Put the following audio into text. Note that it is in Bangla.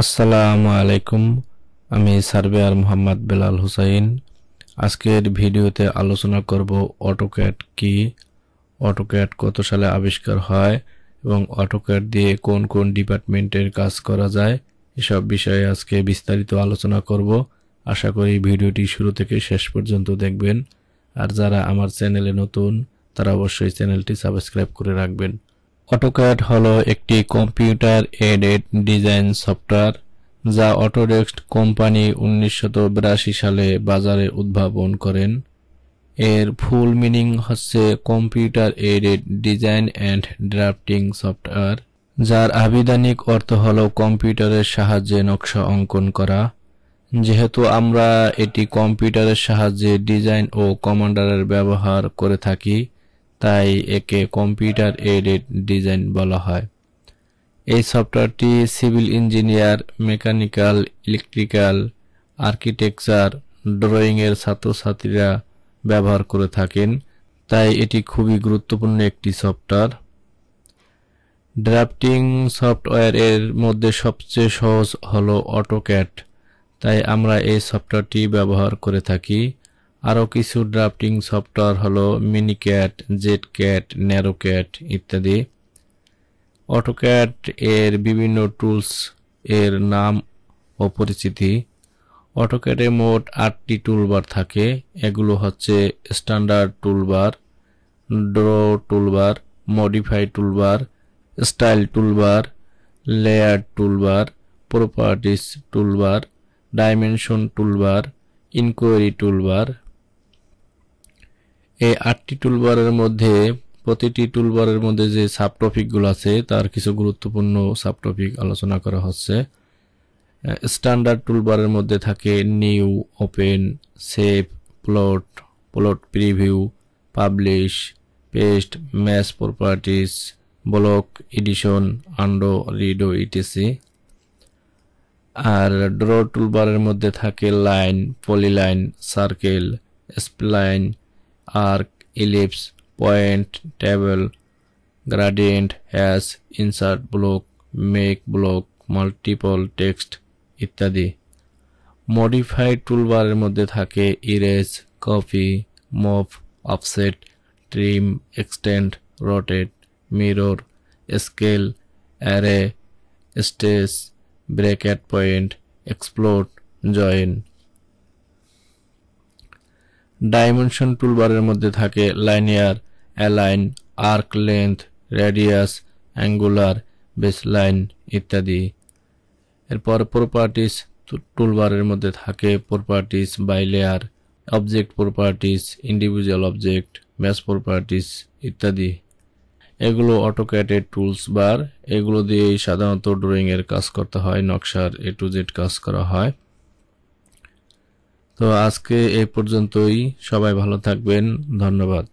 আসসালামু আলাইকুম। আমি সার্ভেয়ার মোহাম্মদ বেলাল হুসাইন। আজকের ভিডিওতে আলোচনা করব অটোক্যাড কি, অটোক্যাড কত সালে আবিষ্কার হয় এবং অটোক্যাড দিয়ে কোন কোন ডিপার্টমেন্টের কাজ করা যায়, এসব বিষয়ে আজকে বিস্তারিত আলোচনা করব। আশা করি ভিডিওটি শুরু থেকে শেষ পর্যন্ত দেখবেন। আর যারা আমার চ্যানেলে নতুন তারা অবশ্যই চ্যানেলটি সাবস্ক্রাইব করে রাখবেন। অটোক্যাড হলো একটি কম্পিউটার এইডেড ডিজাইন সফটওয়্যার যা অটোডেস্ক কোম্পানি 1982 সালে বাজারে উদ্ভাবন করেন। এর ফুল মিনিং হচ্ছে computer aided design and drafting software, যার আবিধানিক অর্থ হলো কম্পিউটারের সাহায্যে নকশা অঙ্কন করা। যেহেতু আমরা এটি কম্পিউটারের সাহায্যে ডিজাইন ও কমান্ডারের ব্যবহার করে থাকি, তাই একে কম্পিউটার এইডেড ডিজাইন বলা হয়। এই সফটওয়্যারটি civil engineer, mechanical, electrical, architecture, ড্রয়িংয়ের ছাত্রছাত্রীরা ব্যবহার করে থাকেন, তাই এটি খুবই গুরুত্বপূর্ণ একটি সফটওয়্যার। ড্রাফটিং সফটওয়্যারের মধ্যে সবচেয়ে সহজ হলো অটোক্যাড, তাই আমরা এই সফটওয়্যারটি ব্যবহার করে থাকি। আরও কিছু ড্রাফটিং সফটওয়্যার হলো মিনিক্যাড, জেডক্যাড, ন্যারোক্যাড ইত্যাদি। অটোক্যাড এর বিভিন্ন টুলস এর নাম ও পরিচিতি। অটোক্যাডে মোট 8টি টুলবার থাকে। এগুলো হচ্ছে standard toolbar, draw toolbar, modify toolbar, style toolbar, layer toolbar, properties toolbar, dimension toolbar, inquiry toolbar. এই 8টি টুলবারের মধ্যে প্রতিটি টুলবারের মধ্যে যে সাবটপিকগুলো আছে তার কিছু গুরুত্বপূর্ণ সাবটপিক আলোচনা করা হচ্ছে। স্ট্যান্ডার্ড টুলবারের মধ্যে থাকে new, open, save, plot, plot preview, publish, paste, match properties, block, edition, undo, redo ETC. আর ড্র টুলবারের মধ্যে থাকে line, polyline, circle, spline, arc, ellipse, point, table, gradient, hash, insert block, make block, multiple text ইত্যাদি। মডিফাই টুলবারের মধ্যে থাকে erase, copy, move, offset, trim, extend, rotate, mirror, scale, array, stage, break at point, explode, join. Dimension টুলবারের মধ্যে থাকে linear, align, arc length, radius, angular, baseline ইত্যাদি। এরপর প্রপার্টিস টুলবারের মধ্যে থাকে properties by layer, object properties, individual object, match properties ইত্যাদি। এগুলো অটোক্যাডের টুলস বার। এগুলো দিয়েই সাধারণত ড্রয়িং এর কাজ করতে হয়, নকশার A to Z কাজ করা হয়। তো আজকে এই পর্যন্তই। সবাই ভালো থাকবেন। ধন্যবাদ।